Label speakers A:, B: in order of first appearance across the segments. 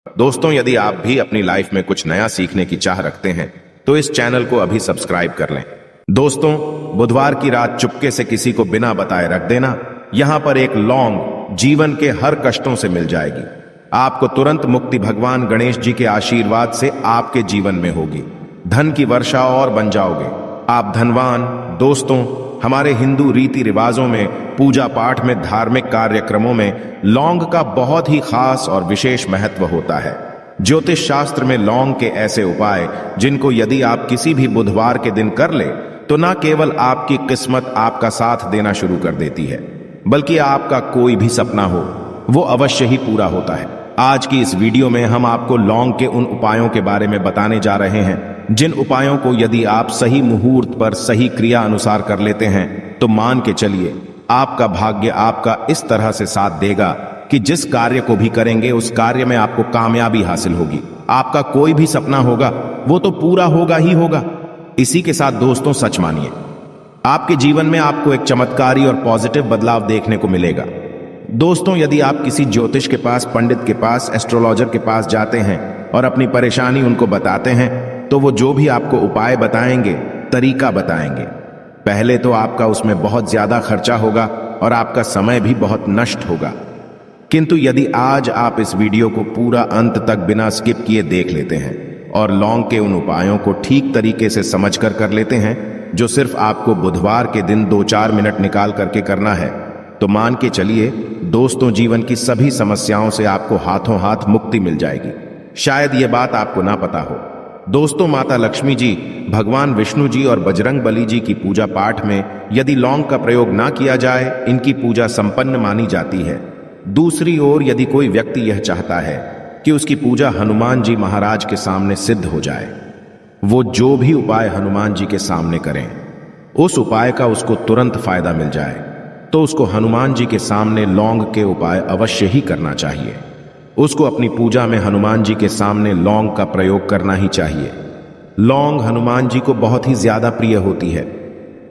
A: दोस्तों, यदि आप भी अपनी लाइफ में कुछ नया सीखने की चाह रखते हैं तो इस चैनल को अभी सब्सक्राइब कर लें। दोस्तों, बुधवार की रात चुपके से किसी को बिना बताए रख देना, यहां पर एक लौंग जीवन के हर कष्टों से मिल जाएगी। आपको तुरंत मुक्ति भगवान गणेश जी के आशीर्वाद से आपके जीवन में होगी। धन की वर्षा और बन जाओगे, आप धनवान। दोस्तों, हमारे हिंदू रीति रिवाजों में, पूजा पाठ में, धार्मिक कार्यक्रमों में लौंग का बहुत ही खास और विशेष महत्व होता है। ज्योतिष शास्त्र में लौंग के ऐसे उपाय जिनको यदि आप किसी भी बुधवार के दिन कर ले तो न केवल आपकी किस्मत आपका साथ देना शुरू कर देती है, बल्कि आपका कोई भी सपना हो वो अवश्य ही पूरा होता है। आज की इस वीडियो में हम आपको लौंग के उन उपायों के बारे में बताने जा रहे हैं जिन उपायों को यदि आप सही मुहूर्त पर सही क्रिया अनुसार कर लेते हैं तो मान के चलिए आपका भाग्य आपका इस तरह से साथ देगा कि जिस कार्य को भी करेंगे उस कार्य में आपको कामयाबी हासिल होगी। आपका कोई भी सपना होगा वो तो पूरा होगा ही होगा। इसी के साथ दोस्तों, सच मानिए, आपके जीवन में आपको एक चमत्कारी और पॉजिटिव बदलाव देखने को मिलेगा। दोस्तों, यदि आप किसी ज्योतिष के पास, पंडित के पास, एस्ट्रोलॉजर के पास जाते हैं और अपनी परेशानी उनको बताते हैं तो वो जो भी आपको उपाय बताएंगे, तरीका बताएंगे, पहले तो आपका उसमें बहुत ज्यादा खर्चा होगा और आपका समय भी बहुत नष्ट होगा। किंतु यदि आज आप इस वीडियो को पूरा अंत तक बिना स्किप किए देख लेते हैं और लौंग के उन उपायों को ठीक तरीके से समझकर कर लेते हैं जो सिर्फ आपको बुधवार के दिन 2-4 मिनट निकाल करके करना है, तो मान के चलिए दोस्तों, जीवन की सभी समस्याओं से आपको हाथों हाथ मुक्ति मिल जाएगी। शायद ये बात आपको ना पता हो दोस्तों, माता लक्ष्मी जी, भगवान विष्णु जी और बजरंग बली जी की पूजा पाठ में यदि लौंग का प्रयोग ना किया जाए, इनकी पूजा संपन्न मानी जाती है। दूसरी ओर यदि कोई व्यक्ति यह चाहता है कि उसकी पूजा हनुमान जी महाराज के सामने सिद्ध हो जाए, वो जो भी उपाय हनुमान जी के सामने करें उस उपाय का उसको तुरंत फायदा मिल जाए, तो उसको हनुमान जी के सामने लौंग के उपाय अवश्य ही करना चाहिए। उसको अपनी पूजा में हनुमान जी के सामने लौंग का प्रयोग करना ही चाहिए। लौंग हनुमान जी को बहुत ही ज्यादा प्रिय होती है।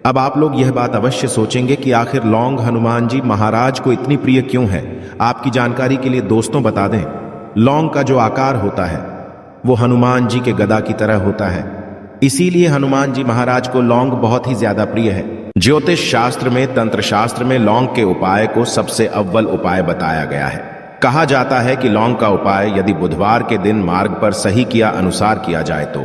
A: अब आप लोग यह बात अवश्य सोचेंगे कि आखिर लौंग हनुमान जी महाराज को इतनी प्रिय क्यों है। आपकी जानकारी के लिए दोस्तों बता दें, लौंग का जो आकार होता है वो हनुमान जी के गदा की तरह होता है, इसीलिए हनुमान जी महाराज को लौंग बहुत ही ज्यादा प्रिय है। ज्योतिष शास्त्र में, तंत्र शास्त्र में लौंग के उपाय को सबसे अव्वल उपाय बताया गया है। कहा जाता है कि लौंग का उपाय यदि बुधवार के दिन मार्ग पर सही किया अनुसार किया जाए तो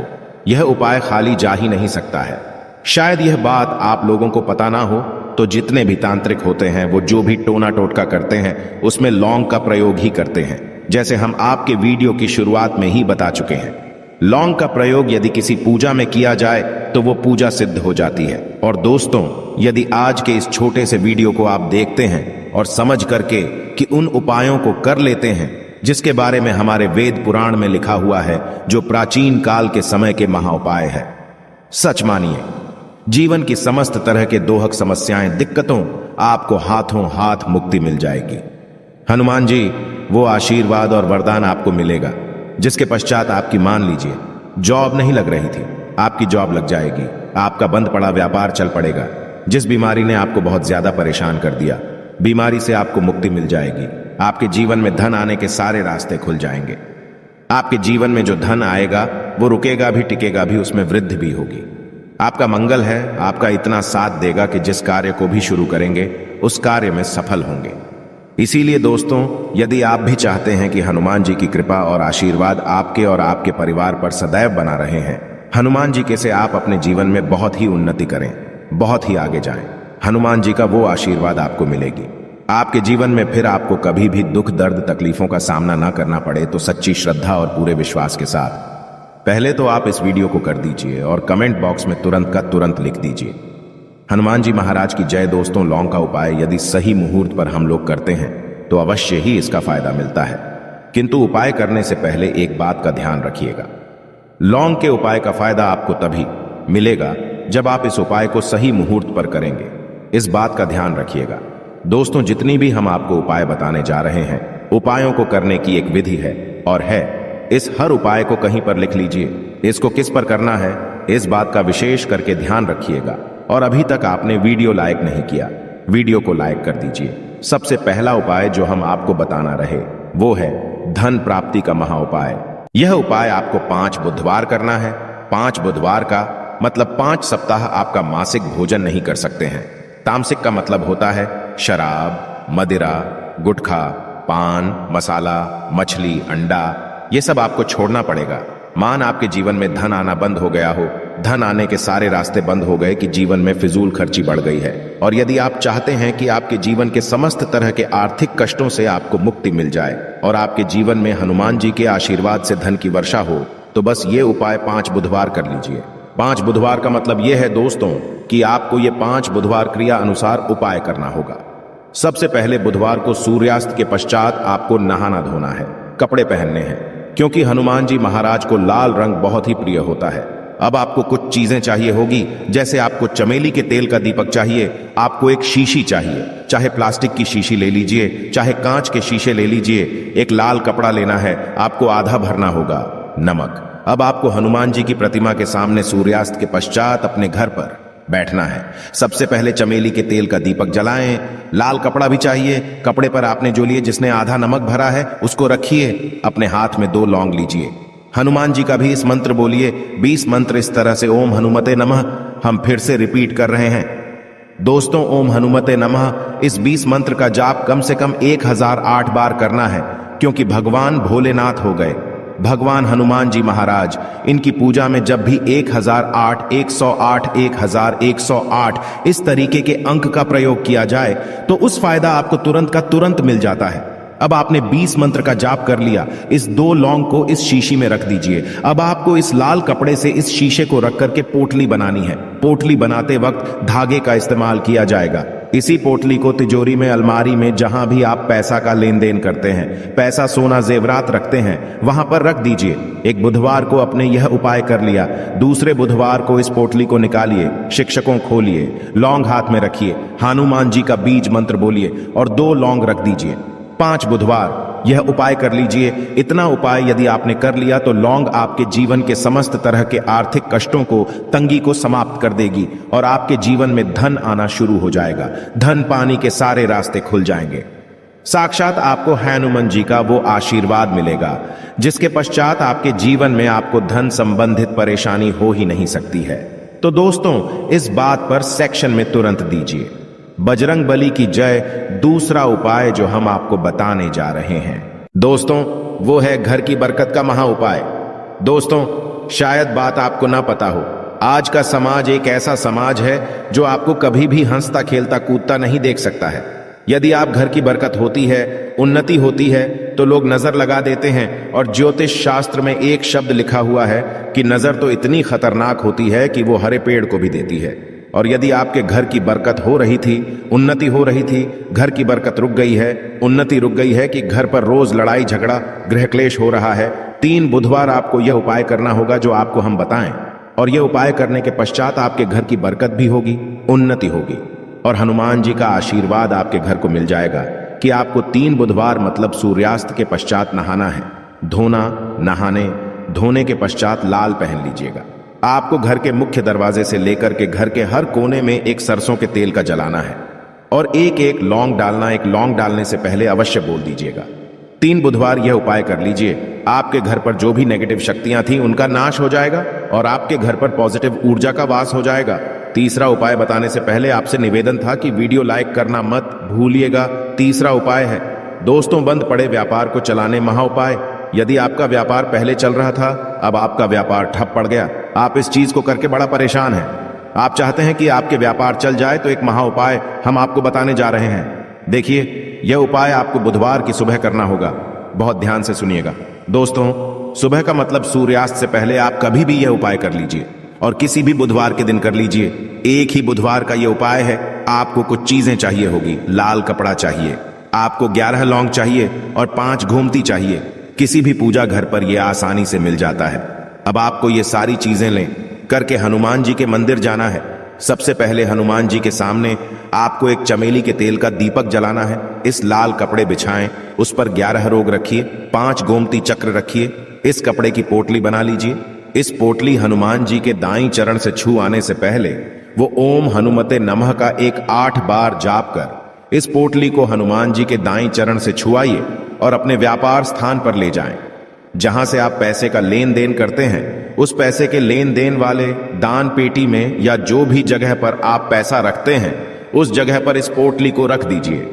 A: यह उपाय खाली जा ही नहीं सकता है। शायद यह बात आप लोगों को पता ना हो, तो जितने भी तांत्रिक होते हैं वो जो भी टोना टोटका करते हैं उसमें लौंग का प्रयोग ही करते हैं, जैसे हम आपके वीडियो की शुरुआत में ही बता चुके हैं। लौंग का प्रयोग यदि किसी पूजा में किया जाए तो वो पूजा सिद्ध हो जाती है। और दोस्तों, यदि आज के इस छोटे से वीडियो को आप देखते हैं और समझ करके कि उन उपायों को कर लेते हैं जिसके बारे में हमारे वेद पुराण में लिखा हुआ है, जो प्राचीन काल के समय के महाउपाय है, सच मानिए जीवन की समस्त तरह के दोहक समस्याएं, दिक्कतों आपको हाथों हाथ मुक्ति मिल जाएगी। हनुमान जी वो आशीर्वाद और वरदान आपको मिलेगा जिसके पश्चात आपकी, मान लीजिए, जॉब नहीं लग रही थी, आपकी जॉब लग जाएगी। आपका बंद पड़ा व्यापार चल पड़ेगा। जिस बीमारी ने आपको बहुत ज्यादा परेशान कर दिया, बीमारी से आपको मुक्ति मिल जाएगी। आपके जीवन में धन आने के सारे रास्ते खुल जाएंगे। आपके जीवन में जो धन आएगा वो रुकेगा भी, टिकेगा भी, उसमें वृद्धि भी होगी। आपका मंगल है, आपका इतना साथ देगा कि जिस कार्य को भी शुरू करेंगे उस कार्य में सफल होंगे। इसीलिए दोस्तों, यदि आप भी चाहते हैं कि हनुमान जी की कृपा और आशीर्वाद आपके और आपके परिवार पर सदैव बना रहे हैं, हनुमान जी के से आप अपने जीवन में बहुत ही उन्नति करें, बहुत ही आगे जाएं, हनुमान जी का वो आशीर्वाद आपको मिलेगी। आपके जीवन में फिर आपको कभी भी दुख, दर्द, तकलीफों का सामना ना करना पड़े, तो सच्ची श्रद्धा और पूरे विश्वास के साथ पहले तो आप इस वीडियो को कर दीजिए और कमेंट बॉक्स में तुरंत का तुरंत लिख दीजिए, हनुमान जी महाराज की जय। दोस्तों, लौंग का उपाय यदि सही मुहूर्त पर हम लोग करते हैं तो अवश्य ही इसका फायदा मिलता है। किंतु उपाय करने से पहले एक बात का ध्यान रखिएगा, लौंग के उपाय का फायदा आपको तभी मिलेगा जब आप इस उपाय को सही मुहूर्त पर करेंगे। इस बात का ध्यान रखिएगा। दोस्तों, जितनी भी हम आपको उपाय बताने जा रहे हैं, उपायों को करने की एक विधि है और है। इस हर उपाय को कहीं पर लिख लीजिए। इसको किस पर करना है इस बात का विशेष करके ध्यान रखिएगा। और अभी तक आपने वीडियो लाइक नहीं किया, वीडियो को लाइक कर दीजिए। सबसे पहला उपाय जो हम आपको बताना रहे वो है धन प्राप्ति का महा उपाय। यह उपाय आपको 5 बुधवार करना है। 5 बुधवार का मतलब 5 सप्ताह आपका मासिक भोजन नहीं कर सकते हैं। तामसिक का मतलब होता है शराब, मदिरा, गुटखा, पान, मसाला, मछली, अंडा, ये सब आपको छोड़ना पड़ेगा। मान आपके जीवन में धन आना बंद हो गया हो, धन आने के सारे रास्ते बंद हो गए कि जीवन में फिजूल खर्ची बढ़ गई है, और यदि आप चाहते हैं कि आपके जीवन के समस्त तरह के आर्थिक कष्टों से आपको मुक्ति मिल जाए और आपके जीवन में हनुमान जी के आशीर्वाद से धन की वर्षा हो, तो बस ये उपाय 5 बुधवार कर लीजिए। 5 बुधवार का मतलब यह है दोस्तों कि आपको ये 5 बुधवार क्रिया अनुसार उपाय करना होगा। सबसे पहले बुधवार को सूर्यास्त के पश्चात आपको नहाना धोना है, कपड़े पहनने हैं, क्योंकि हनुमान जी महाराज को लाल रंग बहुत ही प्रिय होता है। अब आपको कुछ चीजें चाहिए होगी, जैसे आपको चमेली के तेल का दीपक चाहिए, आपको एक शीशी चाहिए, चाहे प्लास्टिक की शीशी ले लीजिए, चाहे कांच के शीशे ले लीजिए, एक लाल कपड़ा लेना है, आपको आधा भरना होगा नमक। अब आपको हनुमान जी की प्रतिमा के सामने सूर्यास्त के पश्चात अपने घर पर बैठना है। सबसे पहले चमेली के तेल का दीपक जलाएं, लाल कपड़ा भी चाहिए, कपड़े पर आपने जो लिए जिसने आधा नमक भरा है उसको रखिए, अपने हाथ में 2 लौंग लीजिए, हनुमान जी का भी इस मंत्र बोलिए, 20 मंत्र इस तरह से ओम हनुमते नमः। हम फिर से रिपीट कर रहे हैं दोस्तों, ओम हनुमते नमः इस 20 मंत्र का जाप कम से कम 1008 बार करना है, क्योंकि भगवान भोलेनाथ हो गए भगवान हनुमान जी महाराज। इनकी पूजा में जब भी 1008, 108, 1108 इस तरीके के अंक का प्रयोग किया जाए तो उस फायदा आपको तुरंत का तुरंत मिल जाता है। अब आपने 20 मंत्र का जाप कर लिया, इस 2 लौंग को इस शीशी में रख दीजिए। अब आपको इस लाल कपड़े से इस शीशे को रख करके पोटली बनानी है। पोटली बनाते वक्त धागे का इस्तेमाल किया जाएगा। इसी पोटली को तिजोरी में, अलमारी में, जहां भी आप पैसा का लेन देन करते हैं, पैसा, सोना, जेवरात रखते हैं, वहां पर रख दीजिए। एक बुधवार को आपने यह उपाय कर लिया, दूसरे बुधवार को इस पोटली को निकालिए, शिक्षकों खोलिए, लौंग हाथ में रखिए, हनुमान जी का बीज मंत्र बोलिए और 2 लौंग रख दीजिए। 5 बुधवार यह उपाय कर लीजिए। इतना उपाय यदि आपने कर लिया तो लौंग आपके जीवन के समस्त तरह के आर्थिक कष्टों को, तंगी को समाप्त कर देगी और आपके जीवन में धन आना शुरू हो जाएगा। धन पानी के सारे रास्ते खुल जाएंगे। साक्षात आपको हनुमान जी का वो आशीर्वाद मिलेगा जिसके पश्चात आपके जीवन में आपको धन संबंधित परेशानी हो ही नहीं सकती है। तो दोस्तों, इस बात पर सेक्शन में तुरंत दीजिए बजरंग बली की जय। दूसरा उपाय जो हम आपको बताने जा रहे हैं दोस्तों, वो है घर की बरकत का महा उपाय। दोस्तों, शायद बात आपको ना पता हो, आज का समाज एक ऐसा समाज है जो आपको कभी भी हंसता खेलता कूदता नहीं देख सकता है। यदि आप घर की बरकत होती है, उन्नति होती है, तो लोग नजर लगा देते हैं। और ज्योतिष शास्त्र में एक शब्द लिखा हुआ है कि नजर तो इतनी खतरनाक होती है कि वो हरे पेड़ को भी देती है। और यदि आपके घर की बरकत हो रही थी, उन्नति हो रही थी, घर की बरकत रुक गई है, उन्नति रुक गई है कि घर पर रोज लड़ाई झगड़ा, गृह क्लेश हो रहा है, 3 बुधवार आपको यह उपाय करना होगा जो आपको हम बताएं। और यह उपाय करने के पश्चात आपके घर की बरकत भी होगी, उन्नति होगी और हनुमान जी का आशीर्वाद आपके घर को मिल जाएगा कि आपको 3 बुधवार मतलब सूर्यास्त के पश्चात नहाना है। धोने के पश्चात लाल पहन लीजिएगा। आपको घर के मुख्य दरवाजे से लेकर के घर के हर कोने में एक सरसों के तेल का जलाना है और एक लौंग डालना। एक लौंग डालने से पहले अवश्य बोल दीजिएगा। 3 बुधवार यह उपाय कर लीजिए। आपके घर पर जो भी नेगेटिव शक्तियां थी उनका नाश हो जाएगा और आपके घर पर पॉजिटिव ऊर्जा का वास हो जाएगा। तीसरा उपाय बताने से पहले आपसे निवेदन था कि वीडियो लाइक करना मत भूलिएगा। तीसरा उपाय है दोस्तों, बंद पड़े व्यापार को चलाने महा उपाय। यदि आपका व्यापार पहले चल रहा था, अब आपका व्यापार ठप पड़ गया, आप इस चीज को करके बड़ा परेशान हैं, आप चाहते हैं कि आपके व्यापार चल जाए, तो एक महा उपाय हम आपको बताने जा रहे हैं। देखिए, यह उपाय आपको बुधवार की सुबह करना होगा। बहुत ध्यान से सुनिएगा दोस्तों, सुबह का मतलब सूर्यास्त से पहले आप कभी भी यह उपाय कर लीजिए और किसी भी बुधवार के दिन कर लीजिए। एक ही बुधवार का यह उपाय है। आपको कुछ चीजें चाहिए होगी, लाल कपड़ा चाहिए, आपको 11 लौंग चाहिए और 5 घूमती चाहिए। किसी भी पूजा घर पर यह आसानी से मिल जाता है। अब आपको ये सारी चीजें लें करके हनुमान जी के मंदिर जाना है। सबसे पहले हनुमान जी के सामने आपको एक चमेली के तेल का दीपक जलाना है। इस लाल कपड़े बिछाएं, उस पर 11 रोग रखिए, 5 गोमती चक्र रखिए। इस कपड़े की पोटली बना लीजिए। इस पोटली हनुमान जी के दाईं चरण से छू आने से पहले वो ओम हनुमते नमः का एक 8 बार जाप कर इस पोटली को हनुमान जी के दाईं चरण से छुआइए और अपने व्यापार स्थान पर ले जाएं। जहां से आप पैसे का लेन देन करते हैं, उस पैसे के लेन देन वाले दान पेटी में या जो भी जगह पर आप पैसा रखते हैं, उस जगह पर इस पोटली को रख दीजिए।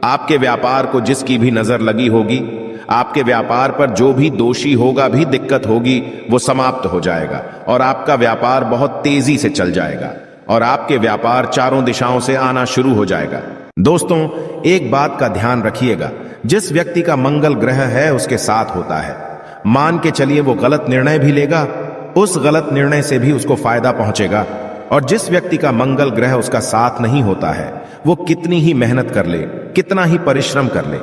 A: आपके व्यापार को जिसकी भी नजर लगी होगी, आपके व्यापार पर जो भी दोषी होगा, भी दिक्कत होगी, वो समाप्त हो जाएगा और आपका व्यापार बहुत तेजी से चल जाएगा और आपके व्यापार चारों दिशाओं से आना शुरू हो जाएगा। दोस्तों, एक बात का ध्यान रखिएगा, जिस व्यक्ति का मंगल ग्रह है उसके साथ होता है, मान के चलिए वो गलत निर्णय भी लेगा, उस गलत निर्णय से भी उसको फायदा पहुंचेगा। और जिस व्यक्ति का मंगल ग्रह उसका साथ नहीं होता है, वो कितनी ही मेहनत कर ले, कितना ही परिश्रम कर ले,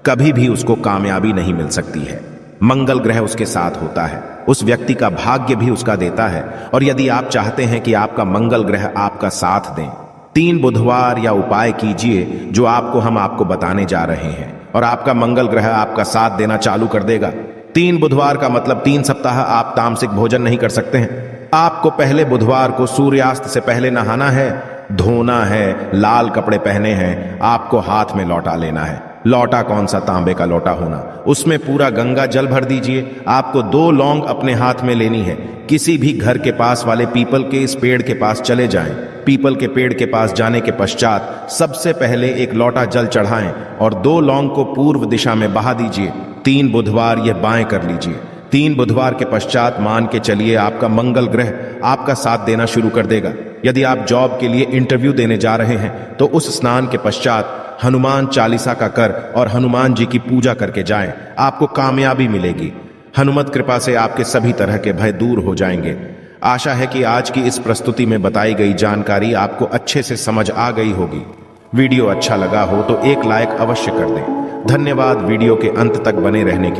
A: कभी भी उसको कामयाबी नहीं मिल सकती है। मंगल ग्रह उसके साथ होता है, उस व्यक्ति का भाग्य भी उसका देता है। और यदि आप चाहते हैं कि आपका मंगल ग्रह आपका साथ दें, 3 बुधवार या उपाय कीजिए जो हम आपको बताने जा रहे हैं, और आपका मंगल ग्रह आपका साथ देना चालू कर देगा। 3 बुधवार का मतलब 3 सप्ताह आप तामसिक भोजन नहीं कर सकते हैं। आपको पहले बुधवार को सूर्यास्त से पहले नहाना है, धोना है, लाल कपड़े पहने हैं, आपको हाथ में लौटा लेना है। लौटा कौन सा, तांबे का लौटा होना, उसमें पूरा गंगा जल भर दीजिए। आपको 2 लौंग अपने हाथ में लेनी है। किसी भी घर के पास वाले पीपल के इस पेड़ के पास चले जाएं। पीपल के पेड़ के पास जाने के पश्चात सबसे पहले एक लोटा जल चढ़ाएं और 2 लौंग को पूर्व दिशा में बहा दीजिए। 3 बुधवार यह बाएं कर लीजिए। 3 बुधवार के पश्चात मान के चलिए आपका मंगल ग्रह आपका साथ देना शुरू कर देगा। यदि आप जॉब के लिए इंटरव्यू देने जा रहे हैं तो उस स्नान के पश्चात हनुमान चालीसा का कर और हनुमान जी की पूजा करके जाएं, आपको कामयाबी मिलेगी। हनुमत कृपा से आपके सभी तरह के भय दूर हो जाएंगे। आशा है कि आज की इस प्रस्तुति में बताई गई जानकारी आपको अच्छे से समझ आ गई होगी। वीडियो अच्छा लगा हो तो एक लाइक अवश्य कर दें। धन्यवाद वीडियो के अंत तक बने रहने के लिए।